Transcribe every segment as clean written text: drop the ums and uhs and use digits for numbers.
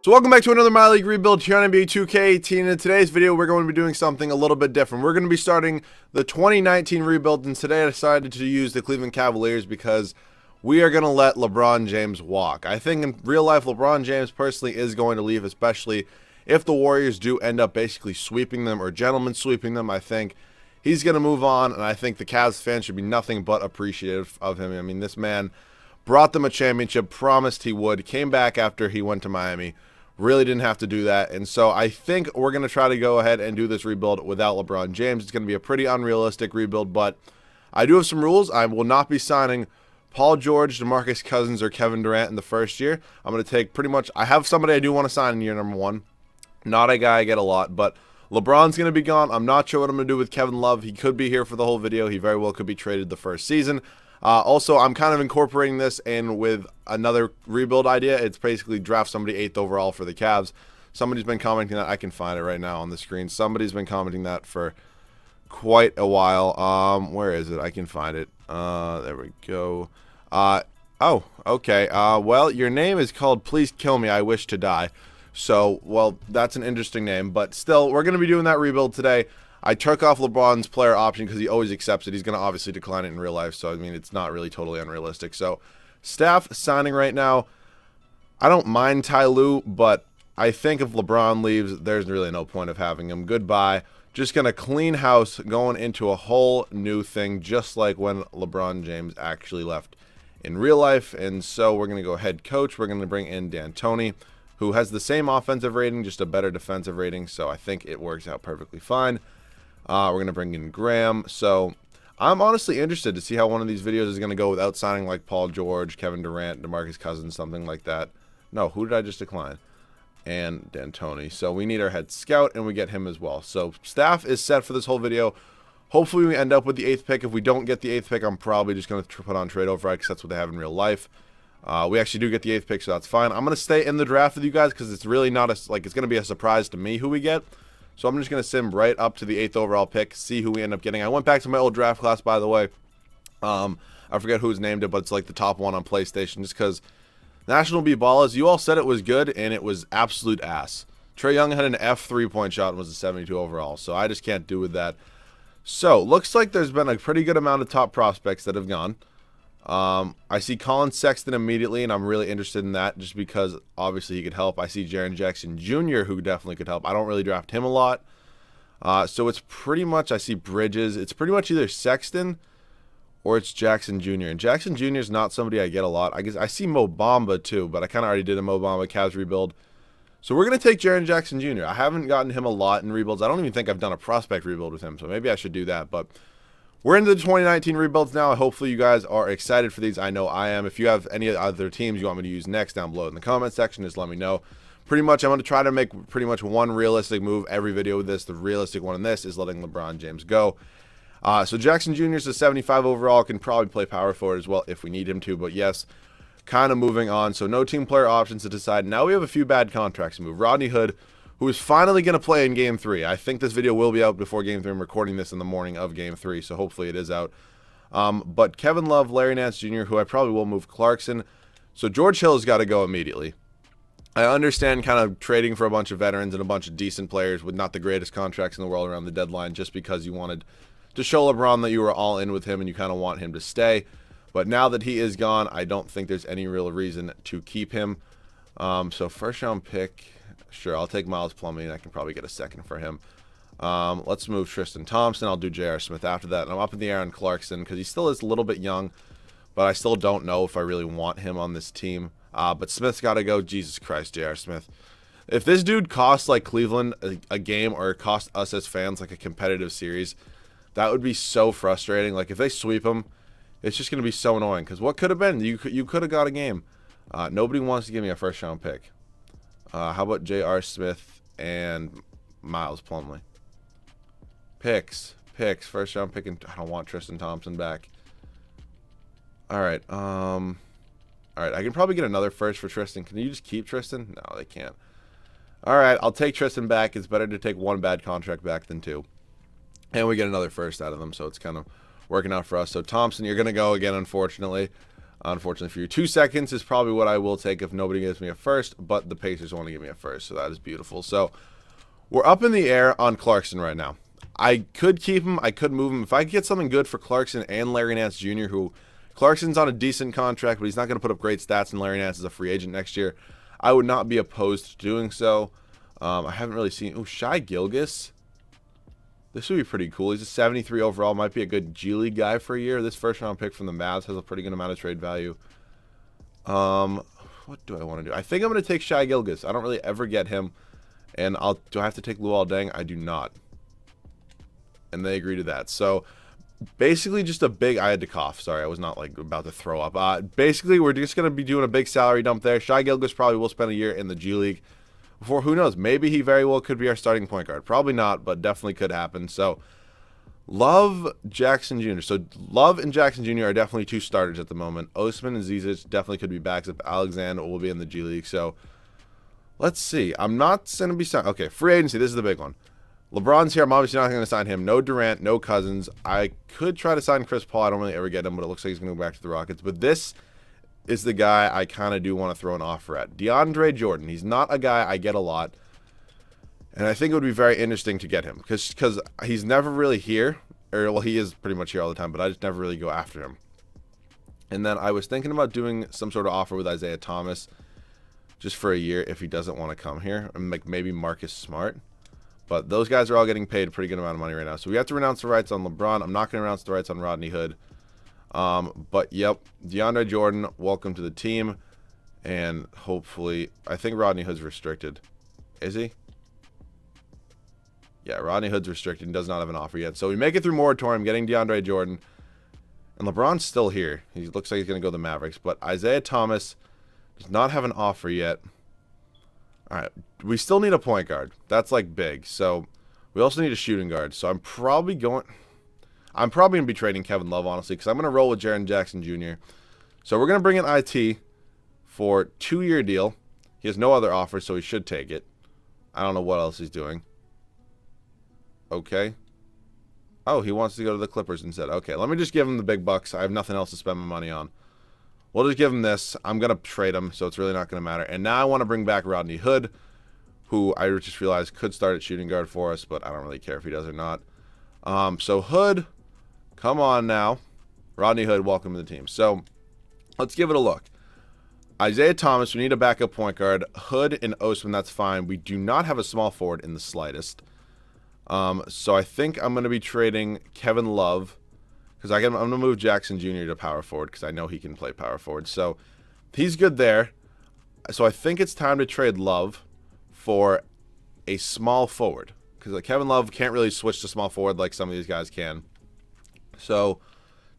So welcome back to another My League rebuild here on NBA 2K18. In today's video, we're going to be doing something a little bit different. We're going to be starting the 2019 rebuild, and today I decided to use the Cleveland Cavaliers because we are going to let LeBron James walk. I think in real life, LeBron James personally is going to leave, especially if the Warriors do end up basically sweeping them or gentlemen sweeping them. I think he's going to move on, and I think the Cavs fans should be nothing but appreciative of him. I mean, this man brought them a championship, promised he would, came back after he went to Miami. Really didn't have to do that, and so I think we're going to try to go ahead and do this rebuild without LeBron James. It's going to be a pretty unrealistic rebuild, but I do have some rules. I will not be signing Paul George, DeMarcus Cousins, or Kevin Durant in the first year. I'm going to take pretty much – I have somebody I do want to sign in year number one. Not a guy I get a lot, but LeBron's going to be gone. I'm not sure what I'm going to do with Kevin Love. He could be here for the whole video. He very well could be traded the first season. Also, I'm kind of incorporating this in with another rebuild idea. It's basically draft somebody 8th overall for the Cavs. Somebody's been commenting that. I can find it right now on the screen. Somebody's been commenting that for quite a while. Where is it? I can find it. There we go. Oh, okay. Well, your name is called Please Kill Me, I Wish to Die. So, well, that's an interesting name. But still, we're going to be doing that rebuild today. I took off LeBron's player option because he always accepts it. He's going to obviously decline it in real life, so, I mean, it's not really totally unrealistic. So, staff signing right now, I don't mind Ty Lue, but I think if LeBron leaves, there's really no point of having him. Goodbye. Just going to clean house, going into a whole new thing, just like when LeBron James actually left in real life. And so, we're going to go head coach. We're going to bring in D'Antoni, who has the same offensive rating, just a better defensive rating, so I think it works out perfectly fine. We're going to bring in Graham. So I'm honestly interested to see how one of these videos is going to go without signing like Paul George, Kevin Durant, DeMarcus Cousins, something like that. No, who did I just decline? And D'Antoni. So we need our head scout, and we get him as well. So staff is set for this whole video. Hopefully we end up with the 8th pick. If we don't get the 8th pick, I'm probably just going to put on trade override because that's what they have in real life. We actually do get the 8th pick, so that's fine. I'm going to stay in the draft with you guys because it's really not it's going to be a surprise to me who we get. So I'm just going to sim right up to the 8th overall pick, see who we end up getting. I went back to my old draft class, by the way. I forget who's named it, but it's like the top one on PlayStation just because National B Ballas, you all said it was good, and it was absolute ass. Trae Young had an F 3-point shot and was a 72 overall, so I just can't do with that. So, looks like there's been a pretty good amount of top prospects that have gone. I see Colin Sexton immediately, and I'm really interested in that just because obviously he could help. I see Jaren Jackson Jr., who definitely could help. I don't really draft him a lot. So it's pretty much, I see Bridges. It's pretty much either Sexton or it's Jackson Jr. And Jackson Jr. is not somebody I get a lot. I guess I see Mo Bamba too, but I kind of already did a Mo Bamba Cavs rebuild. So we're going to take Jaren Jackson Jr. I haven't gotten him a lot in rebuilds. I don't even think I've done a prospect rebuild with him, so maybe I should do that, but we're into the 2019 rebuilds now. Hopefully you guys are excited for these. I know I am. If you have any other teams you want me to use next down below in the comment section, just let me know. Pretty much I'm going to try to make pretty much one realistic move every video with this. The realistic one in this is letting LeBron James go. So Jackson Jr. is a 75 overall. Can probably play power forward as well if we need him to. But yes, kind of moving on. So no team player options to decide. Now we have a few bad contracts to move. Rodney Hood, who is finally going to play in Game 3. I think this video will be out before Game 3. I'm recording this in the morning of Game 3, so hopefully it is out. But Kevin Love, Larry Nance Jr., who I probably will move Clarkson. So George Hill has got to go immediately. I understand kind of trading for a bunch of veterans and a bunch of decent players with not the greatest contracts in the world around the deadline just because you wanted to show LeBron that you were all in with him and you kind of want him to stay. But now that he is gone, I don't think there's any real reason to keep him. So first round pick... Sure, I'll take Miles Plumlee. I can probably get a second for him. Let's move Tristan Thompson. I'll do J.R. Smith after that. And I'm up in the air on Clarkson because he still is a little bit young, but I still don't know if I really want him on this team. But Smith's got to go. Jesus Christ, J.R. Smith. If this dude costs like Cleveland a game or cost us as fans like a competitive series, that would be so frustrating. Like if they sweep him, it's just going to be so annoying because what could have been? You could have got a game. Nobody wants to give me a first round pick. How about J.R. Smith and Miles Plumlee? Picks. First round pick. I don't want Tristan Thompson back. All right. All right. I can probably get another first for Tristan. Can you just keep Tristan? No, they can't. All right. I'll take Tristan back. It's better to take one bad contract back than two. And we get another first out of them, so it's kind of working out for us. So Thompson, you're going to go again, unfortunately. unfortunately for you. 2 seconds is probably what I will take if nobody gives me a first, but the Pacers want to give me a first, so that is beautiful. So we're up in the air on Clarkson right now. I could keep him. I could move him. If I could get something good for Clarkson and Larry Nance Jr., who Clarkson's on a decent contract, but he's not going to put up great stats, and Larry Nance is a free agent next year, I would not be opposed to doing so. I haven't really seen... Oh, Shai Gilgeous. This would be pretty cool. He's a 73 overall. Might be a good G League guy for a year. This first-round pick from the Mavs has a pretty good amount of trade value. What do I want to do? I think I'm going to take Shai Gilgeous. I don't really ever get him. And do I have to take Luol Deng? I do not. And they agree to that. So basically just a big... I had to cough. Sorry, I was not like about to throw up. Basically, we're just going to be doing a big salary dump there. Shai Gilgeous probably will spend a year in the G League. Before, who knows? Maybe he very well could be our starting point guard. Probably not, but definitely could happen. So Love, Jackson Jr. So Love and Jackson Jr. are definitely 2 starters at the moment. Osman and Zizic definitely could be backs up. Alexander will be in the G League. So let's see. I'm not going to be signed. Okay, free agency. This is the big one. LeBron's here. I'm obviously not going to sign him. No Durant, no Cousins. I could try to sign Chris Paul. I don't really ever get him, but it looks like he's going to go back to the Rockets. But this is the guy I kind of do want to throw an offer at. DeAndre Jordan. He's not a guy I get a lot. And I think it would be very interesting to get him. Because he's never really here. Or, well, he is pretty much here all the time, but I just never really go after him. And then I was thinking about doing some sort of offer with Isaiah Thomas just for a year if he doesn't want to come here. And like maybe Marcus Smart. But those guys are all getting paid a pretty good amount of money right now. So we have to renounce the rights on LeBron. I'm not going to renounce the rights on Rodney Hood. But, yep, DeAndre Jordan, welcome to the team. And hopefully, I think Rodney Hood's restricted. Is he? Yeah, Rodney Hood's restricted and does not have an offer yet. So we make it through moratorium, getting DeAndre Jordan. And LeBron's still here. He looks like he's going to go to the Mavericks. But Isaiah Thomas does not have an offer yet. All right, we still need a point guard. That's, like, big. So we also need a shooting guard. So I'm probably going to be trading Kevin Love, honestly, because I'm going to roll with Jaren Jackson Jr. So we're going to bring in IT for a 2-year deal. He has no other offers, so he should take it. I don't know what else he's doing. Okay. Oh, he wants to go to the Clippers instead. Okay, let me just give him the big bucks. I have nothing else to spend my money on. We'll just give him this. I'm going to trade him, so it's really not going to matter. And now I want to bring back Rodney Hood, who I just realized could start at shooting guard for us, but I don't really care if he does or not. So Hood, come on now. Rodney Hood, welcome to the team. So let's give it a look. Isaiah Thomas, we need a backup point guard. Hood and Osman, that's fine. We do not have a small forward in the slightest. So I think I'm going to be trading Kevin Love, because I'm going to move Jackson Jr. to power forward, because I know he can play power forward. So he's good there. So I think it's time to trade Love for a small forward, because like Kevin Love can't really switch to small forward like some of these guys can. So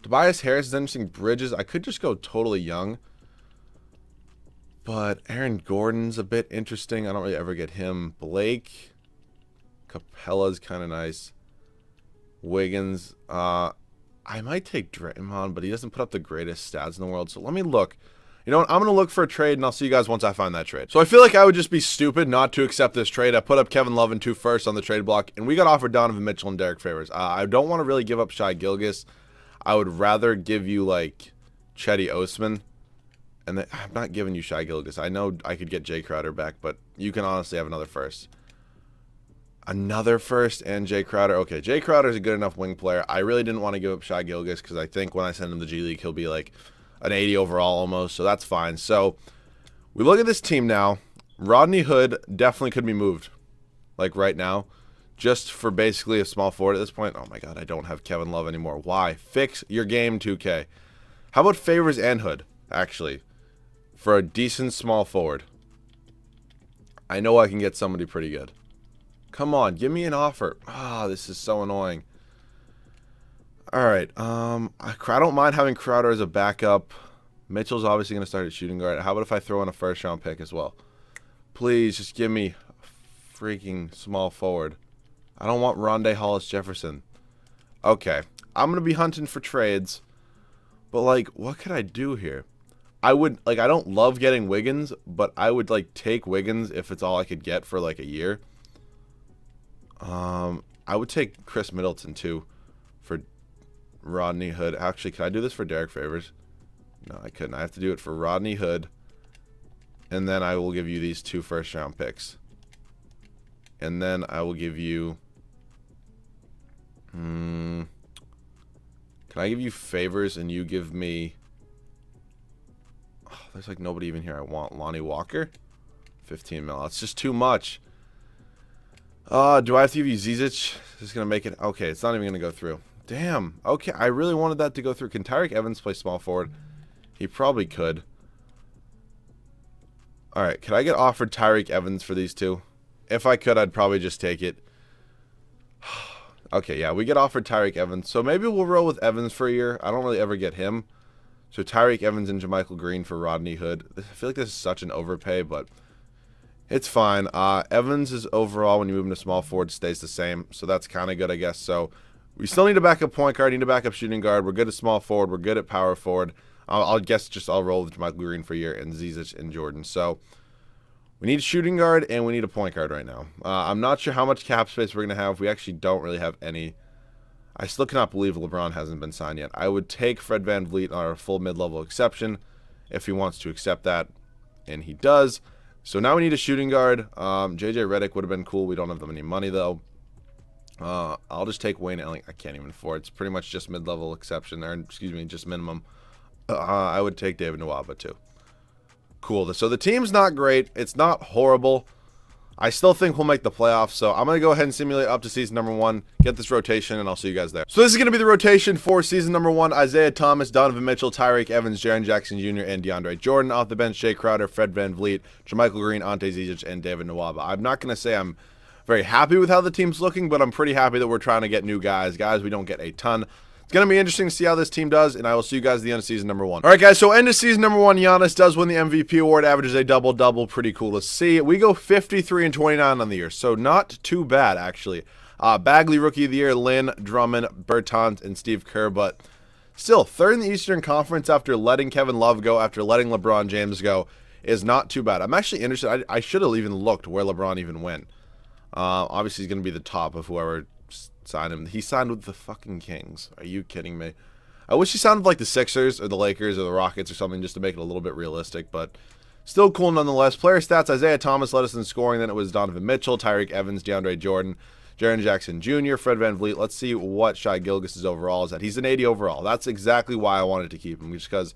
Tobias Harris is interesting. Bridges, I could just go totally young. But Aaron Gordon's a bit interesting. I don't really ever get him. Blake Capella's kind of nice. Wiggins. I might take Draymond, but he doesn't put up the greatest stats in the world. So let me look. You know what? I'm going to look for a trade, and I'll see you guys once I find that trade. So I feel like I would just be stupid not to accept this trade. I put up Kevin Love and 2 firsts on the trade block, and we got offered Donovan Mitchell and Derek Favors. I don't want to really give up Shai Gilgeous. I would rather give you, like, Chetty Osman. And I'm not giving you Shai Gilgeous. I know I could get Jay Crowder back, but you can honestly have another first. Another first and Jay Crowder. Okay, Jay Crowder is a good enough wing player. I really didn't want to give up Shai Gilgeous because I think when I send him to G League, he'll be like an 80 overall almost, so that's fine. So we look at this team now. Rodney Hood definitely could be moved, like right now, just for basically a small forward at this point. Oh my God, I don't have Kevin Love anymore. Why? Fix your game, 2K. How about Favors and Hood, actually, for a decent small forward? I know I can get somebody pretty good. Come on, give me an offer. Ah, this is so annoying. All right, I don't mind having Crowder as a backup. Mitchell's obviously going to start at shooting guard. How about if I throw in a first-round pick as well? Please, just give me a freaking small forward. I don't want Rondé Hollis-Jefferson. Okay, I'm going to be hunting for trades. But, like, what could I do here? I would, like, I don't love getting Wiggins, but I would, like, take Wiggins if it's all I could get for, like, a year. I would take Chris Middleton, too, for Rodney Hood. Actually, can I do this for Derek Favors? No, I couldn't. I have to do it for Rodney Hood. And then I will give you these 2 first-round picks. And then I will give you... Can I give you Favors and you give me... Oh, there's like nobody even here I want. Lonnie Walker? 15 mil. That's just too much. Do I have to give you Zizic? This is going to make it... Okay, it's not even going to go through. Damn. Okay, I really wanted that to go through. Can Tyreek Evans play small forward? He probably could. Alright, can I get offered Tyreek Evans for these 2? If I could, I'd probably just take it. Okay, yeah, we get offered Tyreek Evans. So maybe we'll roll with Evans for a year. I don't really ever get him. So Tyreek Evans and Jermichael Green for Rodney Hood. I feel like this is such an overpay, but it's fine. Evans is overall, when you move him to small forward, stays the same. So that's kind of good, I guess. So we still need a backup point guard, need a backup shooting guard. We're good at small forward. We're good at power forward. I'll roll with Jermichael Green for a year and Zizic and Jordan. So we need a shooting guard and we need a point guard right now. I'm not sure how much cap space we're going to have. We actually don't really have any. I still cannot believe LeBron hasn't been signed yet. I would take Fred VanVleet on a full mid-level exception if he wants to accept that, and he does. So now we need a shooting guard. JJ Redick would have been cool. We don't have any money, though. I'll just take Wayne Elling. I can't even afford it. It's pretty much just mid-level exception, or excuse me, just minimum. I would take David Nwaba, too. Cool. So the team's not great. It's not horrible. I still think we'll make the playoffs, so I'm going to go ahead and simulate up to season number 1, get this rotation, and I'll see you guys there. So this is going to be the rotation for season number 1. Isaiah Thomas, Donovan Mitchell, Tyreek Evans, Jaren Jackson Jr., and DeAndre Jordan. Off the bench, Jay Crowder, Fred VanVleet, Jermichael Green, Ante Zizic, and David Nwaba. I'm not going to say I'm very happy with how the team's looking, but I'm pretty happy that we're trying to get new guys. Guys, we don't get a ton. It's going to be interesting to see how this team does, and I will see you guys at the end of season number 1. All right, guys, so end of season number 1, Giannis does win the MVP award, averages a double-double. Pretty cool to see. We go 53 and 29 on the year, so not too bad, actually. Bagley, Rookie of the Year, Lynn, Drummond, Bertans, and Steve Kerr, but still, third in the Eastern Conference after letting Kevin Love go, after letting LeBron James go, is not too bad. I'm actually interested. I should have even looked where LeBron even went. Obviously, he's going to be the top of whoever signed him. He signed with the fucking Kings. Are you kidding me? I wish he sounded like the Sixers or the Lakers or the Rockets or something just to make it a little bit realistic, but still cool nonetheless. Player stats, Isaiah Thomas led us in scoring. Then it was Donovan Mitchell, Tyreek Evans, DeAndre Jordan, Jaren Jackson Jr., Fred VanVleet. Let's see what Shai Gilgeous' overall is at. He's an 80 overall. That's exactly why I wanted to keep him, just because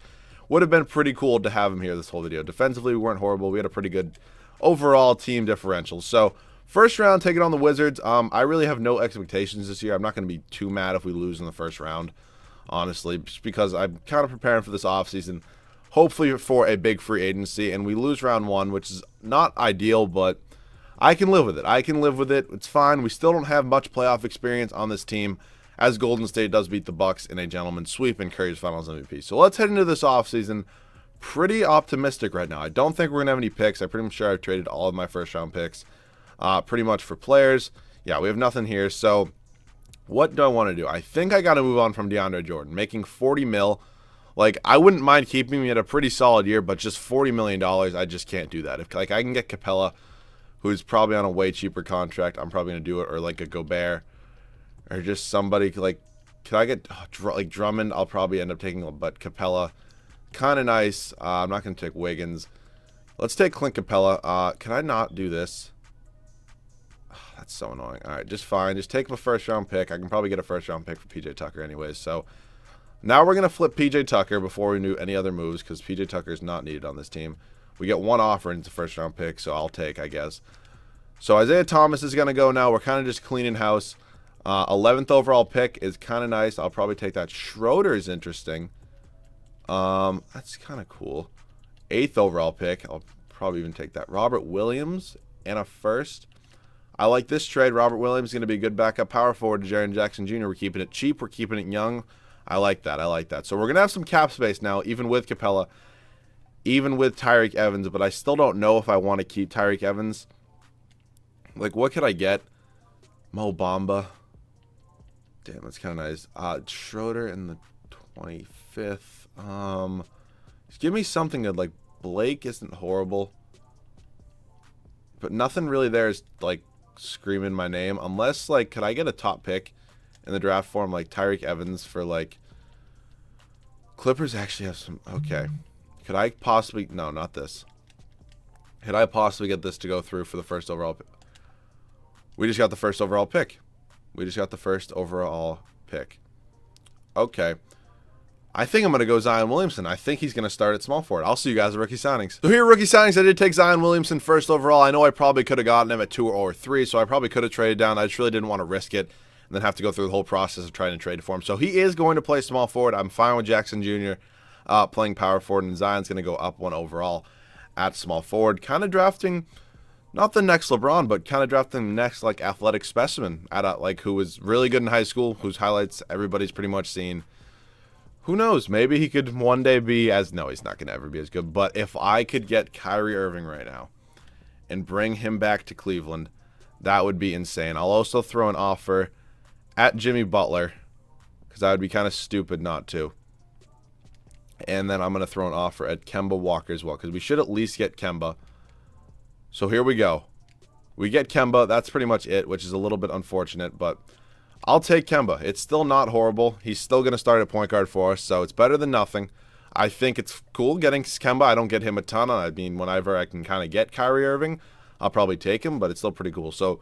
would have been pretty cool to have him here this whole video. Defensively, we weren't horrible. We had a pretty good overall team differential. So first round, taking on the Wizards. I really have no expectations this year. I'm not going to be too mad if we lose in the first round, honestly, just because I'm kind of preparing for this offseason, hopefully for a big free agency, and we lose round 1, which is not ideal, but I can live with it. I can live with it. It's fine. We still don't have much playoff experience on this team, as Golden State does beat the Bucks in a gentleman's sweep and Curry's Finals MVP. So let's head into this offseason pretty optimistic right now. I don't think we're going to have any picks. I'm pretty sure I've traded all of my first-round picks. Pretty much for players. Yeah, we have nothing here. So what do I want to do? I think I got to move on from DeAndre Jordan, making 40 mil. Like, I wouldn't mind keeping him. He had a pretty solid year, but just $40 million, I just can't do that. If like I can get Capella, who's probably on a way cheaper contract, I'm probably going to do it, or like a Gobert, or just somebody like, can I get like Drummond? I'll probably end up taking, but Capella, kind of nice. I'm not going to take Wiggins. Let's take Clint Capella. Can I not do this? That's so annoying. All right, just fine. Just take my first-round pick. I can probably get a first-round pick for PJ Tucker anyways. So now we're going to flip PJ Tucker before we do any other moves, because PJ Tucker is not needed on this team. We get one offer into first-round pick, so I'll take, I guess. So Isaiah Thomas is going to go now. We're kind of just cleaning house. 11th overall pick is kind of nice. I'll probably take that. Schroeder is interesting. That's kind of cool. 8th overall pick. I'll probably even take that. Robert Williams and a first. I like this trade. Robert Williams is going to be a good backup power forward to Jaren Jackson Jr. We're keeping it cheap. We're keeping it young. I like that. I like that. So we're going to have some cap space now, even with Capella, even with Tyreek Evans, but I still don't know if I want to keep Tyreek Evans. Like, what could I get? Mo Bamba. Damn, that's kind of nice. Schroeder in the 25th. Just give me something good. Like, Blake isn't horrible, but nothing really there is, like, screaming my name. Unless, like, could I get a top pick in the draft form, like Tyreek Evans for, like, Clippers actually have some... Okay. Could I possibly... No, not this. Could I possibly get this to go through for the first overall pick? We just got the first overall pick. We just got the first overall pick. Okay. I think I'm going to go Zion Williamson. I think he's going to start at small forward. I'll see you guys at rookie signings. So here, rookie signings, I did take Zion Williamson first overall. I know I probably could have gotten him at 2 or 3, so I probably could have traded down. I just really didn't want to risk it and then have to go through the whole process of trying to trade for him. So he is going to play small forward. I'm fine with Jackson Jr. Playing power forward, and Zion's going to go up 1 overall at small forward. Kind of drafting, not the next LeBron, but kind of drafting the next like athletic specimen at who was really good in high school, whose highlights everybody's pretty much seen. Who knows? Maybe he could one day be as... No, he's not going to ever be as good. But if I could get Kyrie Irving right now and bring him back to Cleveland, that would be insane. I'll also throw an offer at Jimmy Butler because I would be kind of stupid not to. And then I'm going to throw an offer at Kemba Walker as well because we should at least get Kemba. So here we go. We get Kemba. That's pretty much it, which is a little bit unfortunate, but... I'll take Kemba. It's still not horrible. He's still going to start at point guard for us, so it's better than nothing. I think it's cool getting Kemba. I don't get him a ton. I mean, whenever I can kind of get Kyrie Irving, I'll probably take him, but it's still pretty cool. So,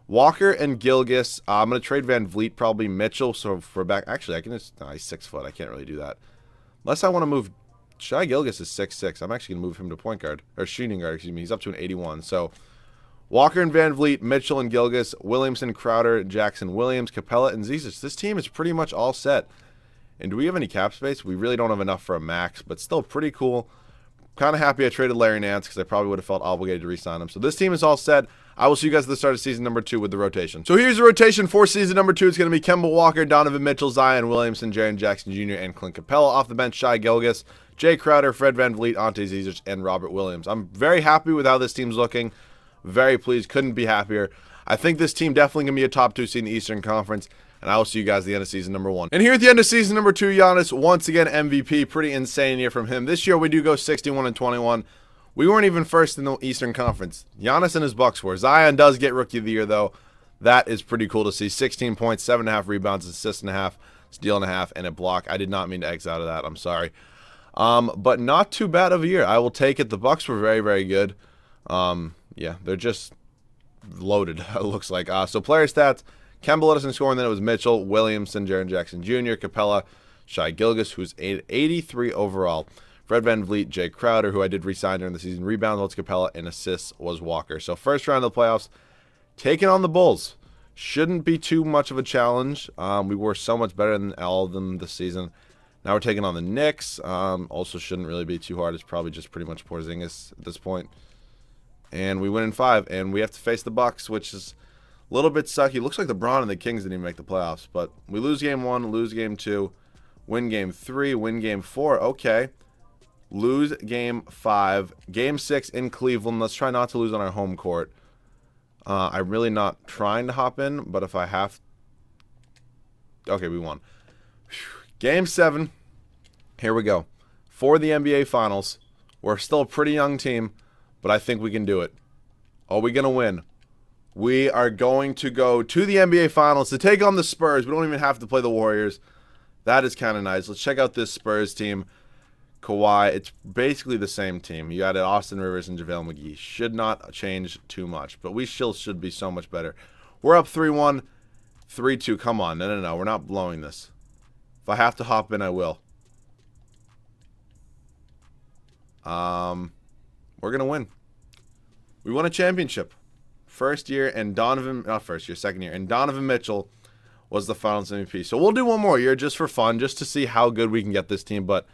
Walker and Gilgeous. I'm going to trade Van Vliet, probably Mitchell. So, for back... Actually, I can just... No, he's 6 foot. I can't really do that. Unless I want to move... Shai Gilgeous is 6'6". I'm actually going to move him to point guard. Or shooting guard, excuse me. He's up to an 81. So... Walker and Van Vliet, Mitchell and Gilgeous, Williamson, Crowder, Jackson Williams, Capella, and Zizic. This team is pretty much all set. And do we have any cap space? We really don't have enough for a max, but still pretty cool. Kind of happy I traded Larry Nance because I probably would have felt obligated to re-sign him. So this team is all set. I will see you guys at the start of season number 2 with the rotation. So here's the rotation for season number 2. It's going to be Kemba Walker, Donovan Mitchell, Zion Williamson, Jaren Jackson Jr., and Clint Capella. Off the bench, Shai Gilgeous, Jay Crowder, Fred VanVleet, Ante Zizic, and Robert Williams. I'm very happy with how this team's looking. Very pleased. Couldn't be happier. I think this team definitely going to be a top 2 seed in the Eastern Conference, and I will see you guys at the end of season number 1. And here at the end of season number 2, Giannis, once again, MVP. Pretty insane year from him. This year, we do go 61-21. We weren't even first in the Eastern Conference. Giannis and his Bucks were. Zion does get Rookie of the Year, though. That is pretty cool to see. 16 points, 7.5 rebounds, assist and a half, steal and a half, and a block. I did not mean to X out of that. I'm sorry. But not too bad of a year. I will take it. The Bucks were very, very good. Yeah, they're just loaded, it looks like. So player stats, Kemba led us in scoring, then it was Mitchell, Williamson, Jaren Jackson Jr., Capella, Shai Gilgeous, who's 83 overall. Fred VanVleet, Jay Crowder, who I did re-sign during the season. Rebounds was Capella, and assists was Walker. So first round of the playoffs, taking on the Bulls. Shouldn't be too much of a challenge. We were so much better than all of them this season. Now we're taking on the Knicks. Also shouldn't really be too hard. It's probably just pretty much Porzingis at this point. And we win in 5, and we have to face the Bucks, which is a little bit sucky. Looks like LeBron and the Kings didn't even make the playoffs, but we lose game 1, lose game 2, win game 3, win game 4. Okay, lose game 5, game 6 in Cleveland. Let's try not to lose on our home court. I'm really not trying to hop in, but if I have, okay, we won. Game 7. Here we go for the NBA Finals. We're still a pretty young team, but I think we can do it. Are we going to win? We are going to go to the NBA Finals to take on the Spurs. We don't even have to play the Warriors. That is kind of nice. Let's check out this Spurs team. Kawhi, it's basically the same team. You added Austin Rivers and JaVale McGee. Should not change too much, but we still should be so much better. We're up 3-1, 3-2. Come on. No. We're not blowing this. If I have to hop in, I will. We're going to win. We won a championship. Second year, and Donovan Mitchell was the Finals MVP. So we'll do one more year just for fun, just to see how good we can get this team. But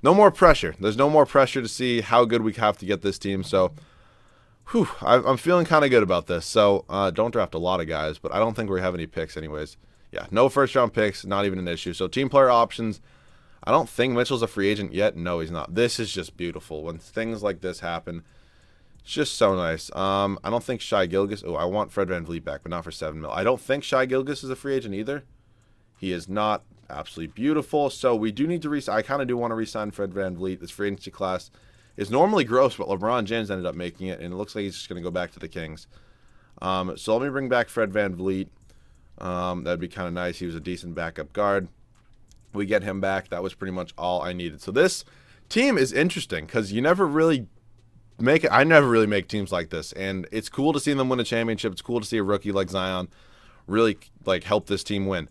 no more pressure. There's no more pressure to see how good we have to get this team. So I'm feeling kind of good about this. So don't draft a lot of guys, but I don't think we have any picks anyways. Yeah, no first-round picks, not even an issue. So team player options. I don't think Mitchell's a free agent yet. No, he's not. This is just beautiful. When things like this happen, it's just so nice. I don't think Shai Gilgeous... Oh, I want Fred VanVleet back, but not for $7 million. I don't think Shai Gilgeous is a free agent either. He is not. Absolutely beautiful. So we do need to re-sign. I kind of do want to re-sign Fred VanVleet. This free agency class is normally gross, but LeBron James ended up making it, and it looks like he's just going to go back to the Kings. So let me bring back Fred VanVleet. That'd be kind of nice. He was a decent backup guard. We get him back. That was pretty much all I needed. So this team is interesting because you never really make it. I never really make teams like this, and it's cool to see them win a championship. It's cool to see a rookie like Zion really like help this team win.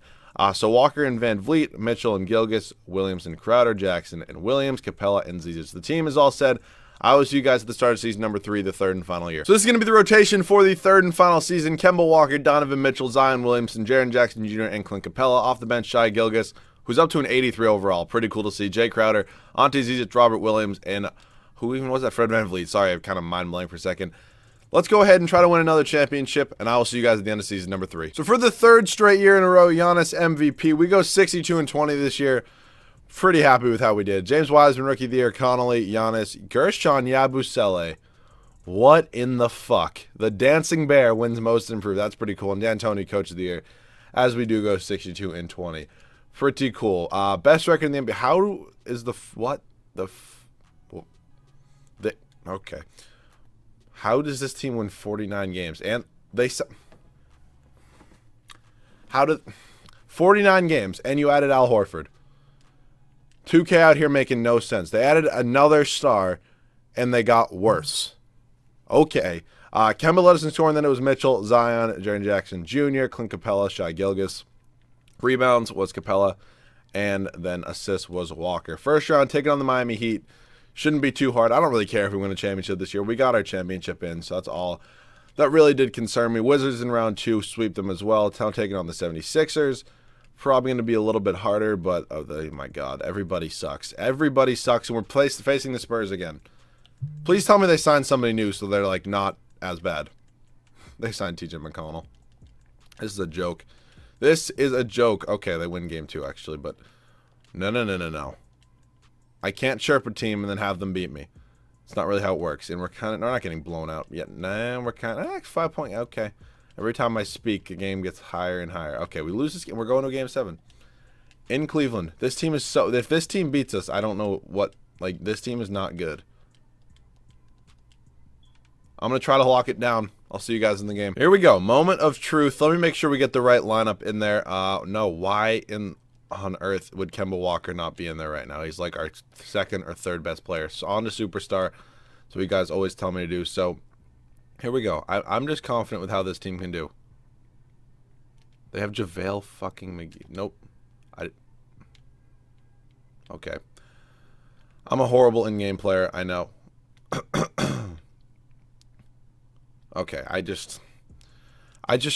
So Walker and Van Vliet, Mitchell and Gilgeous, Williamson, Crowder, Jackson and Williams, Capella and Zizic. The team is all said. I will see you guys at the start of season number 3, the third and final year. So this is going to be the rotation for the third and final season. Kemba Walker, Donovan Mitchell, Zion Williamson, Jaren Jackson Jr., and Clint Capella. Off the bench, Shai Gilgeous, who's up to an 83 overall. Pretty cool to see. Jay Crowder, Ante Zizic, Robert Williams, and who even was that? Fred Van Vliet. Sorry, I kind of mind blank for a second. Let's go ahead and try to win another championship, and I will see you guys at the end of season number 3. So for the third straight year in a row, Giannis MVP. We go 62-20 this year. Pretty happy with how we did. James Wiseman, Rookie of the Year, Connolly, Giannis, Gershon Yabusele. What in the fuck? The Dancing Bear wins Most Improved. That's pretty cool. And D'Antoni, Coach of the Year, as we do go 62-20. Pretty cool. Best record in the NBA. How is the what? Okay. How does this team win 49 games? And how did 49 games and you added Al Horford? 2K out here making no sense. They added another star, and they got worse. Okay. Kemba led us in scoring, then it was Mitchell, Zion, Jaren Jackson Jr., Clint Capella, Shai Gilgeous. Rebounds was Capella, and then assists was Walker. First round, taking on the Miami Heat. Shouldn't be too hard. I don't really care if we win a championship this year. We got our championship in, so that's all. That really did concern me. Wizards in round 2, sweep them as well. Town taking on the 76ers. Probably going to be a little bit harder, but oh my God, everybody sucks. Everybody sucks, and we're facing the Spurs again. Please tell me they signed somebody new so they're like not as bad. They signed TJ McConnell. This is a joke. This is a joke. Okay, they win game 2 actually, but no. I can't chirp a team and then have them beat me. It's not really how it works, and we're not getting blown out yet. Nah, we're 5 point. Okay. Every time I speak, the game gets higher and higher. Okay, we lose this game. We're going to game 7 in Cleveland. This team is so. If this team beats us, I don't know what. Like, this team is not good. I'm gonna try to lock it down. I'll see you guys in the game. Here we go. Moment of truth. Let me make sure we get the right lineup in there. No, why on earth would Kemba Walker not be in there right now? He's like our second or third best player. So on to superstar. So you guys always tell me to do. So here we go. I'm just confident with how this team can do. They have JaVale fucking McGee. Nope. Okay. I'm a horrible in-game player. I know. Okay. I just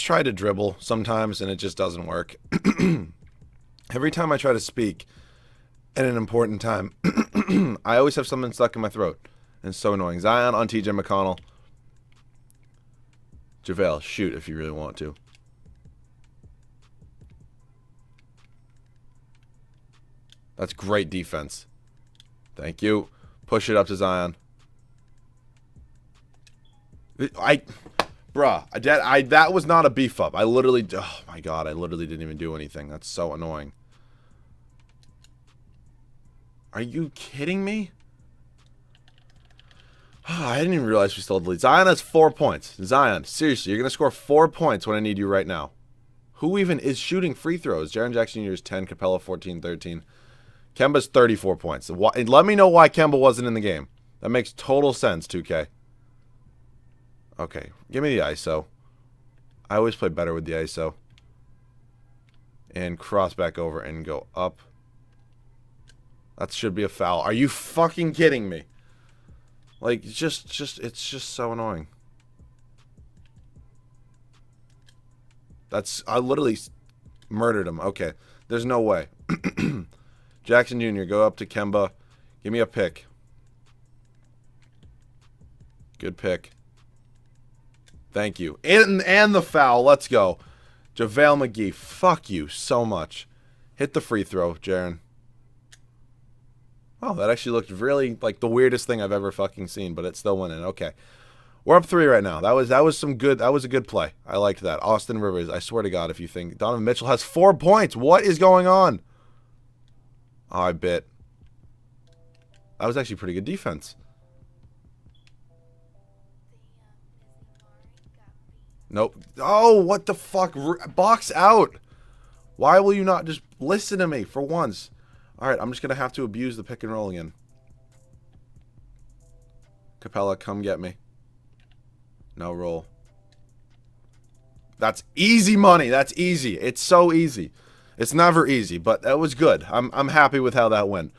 try to dribble sometimes, and it just doesn't work. Every time I try to speak at an important time, I always have something stuck in my throat. And it's so annoying. Zion on TJ McConnell. JaVale, shoot if you really want to. That's great defense. Thank you. Push it up to Zion. That was not a beef up. Oh my God, I literally didn't even do anything. That's so annoying. Are you kidding me? I didn't even realize we still had the lead. Zion has 4 points. Zion, seriously, you're going to score 4 points when I need you right now. Who even is shooting free throws? Jaren Jackson Jr. is 10, Capella 14, 13. Kemba's 34 points. Let me know why Kemba wasn't in the game. That makes total sense, 2K. Okay, give me the ISO. I always play better with the ISO. And cross back over and go up. That should be a foul. Are you fucking kidding me? Like, it's just so annoying. I literally murdered him. Okay, there's no way. Jackson Jr., go up to Kemba. Give me a pick. Good pick. Thank you. And the foul. Let's go. JaVale McGee. Fuck you so much. Hit the free throw, Jaren. Oh, that actually looked really like the weirdest thing I've ever fucking seen, but it's still winning. Okay. We're up 3 right now. That was a good play. I liked that. Austin Rivers, I swear to God, if you think Donovan Mitchell has 4 points. What is going on? Oh, I bit. That was actually pretty good defense. Nope. Oh, what the fuck? Box out. Why will you not just listen to me for once? Alright, I'm just going to have to abuse the pick and roll again. Capella, come get me. No roll. That's easy money. That's easy. It's so easy. It's never easy, but that was good. I'm happy with how that went.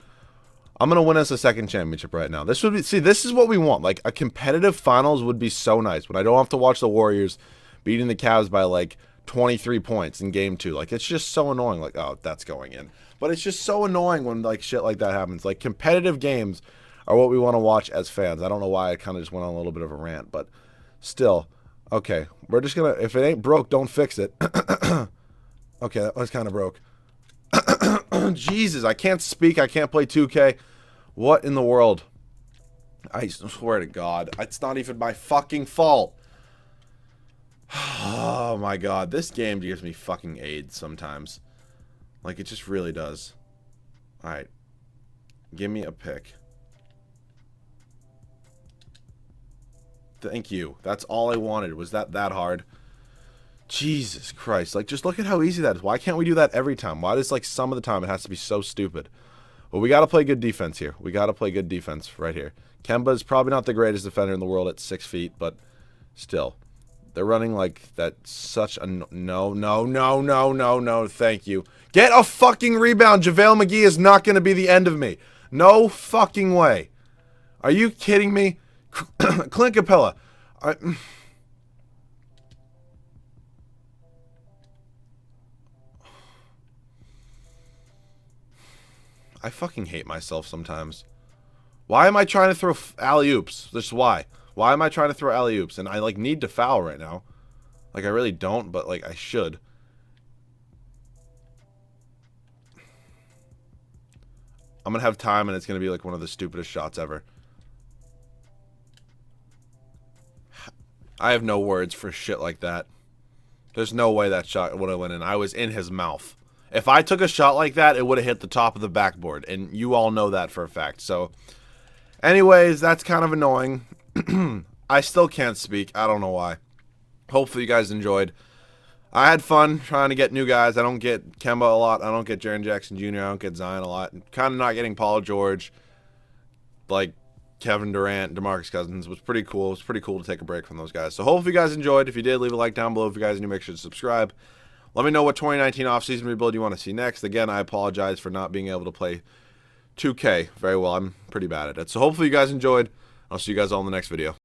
I'm going to win us a second championship right now. This would be, see, this is what we want. Like, a competitive finals would be so nice when I don't have to watch the Warriors beating the Cavs by, like, 23 points in game 2. Like, it's just so annoying. Like, oh, that's going in. But it's just so annoying when, like, shit like that happens. Like, competitive games are what we want to watch as fans. I don't know why I kind of just went on a little bit of a rant, but still. Okay, we're just going to, if it ain't broke, don't fix it. Okay, that was kind of broke. Jesus, I can't speak. I can't play 2K. What in the world? I swear to God. It's not even my fucking fault. Oh my God. This game gives me fucking AIDS sometimes. Like, it just really does. Alright. Give me a pick. Thank you. That's all I wanted. Was that hard? Jesus Christ. Like, just look at how easy that is. Why can't we do that every time? Why does, like, some of the time it has to be so stupid? Well, we got to play good defense here. We got to play good defense right here. Kemba's probably not the greatest defender in the world at 6 feet, but still. They're running like that such a... No. Thank you. Get a fucking rebound. JaVale McGee is not going to be the end of me. No fucking way. Are you kidding me? Clint Capella. I fucking hate myself sometimes. Why am I trying to throw alley-oops? Just why? Why am I trying to throw alley-oops? And I, like, need to foul right now. Like, I really don't, but, like, I should. I'm gonna have time, and it's gonna be, like, one of the stupidest shots ever. I have no words for shit like that. There's no way that shot would have went in. I was in his mouth. If I took a shot like that, it would have hit the top of the backboard, and you all know that for a fact. So, anyways, that's kind of annoying. I still can't speak. I don't know why. Hopefully you guys enjoyed. I had fun trying to get new guys. I don't get Kemba a lot. I don't get Jaren Jackson Jr. I don't get Zion a lot. Kind of not getting Paul George, like Kevin Durant, DeMarcus Cousins was pretty cool. It was pretty cool to take a break from those guys. So hopefully you guys enjoyed. If you did, leave a like down below. If you guys are new, make sure to subscribe. Let me know what 2019 offseason rebuild you want to see next. Again, I apologize for not being able to play 2K very well. I'm pretty bad at it. So hopefully you guys enjoyed. I'll see you guys all in the next video.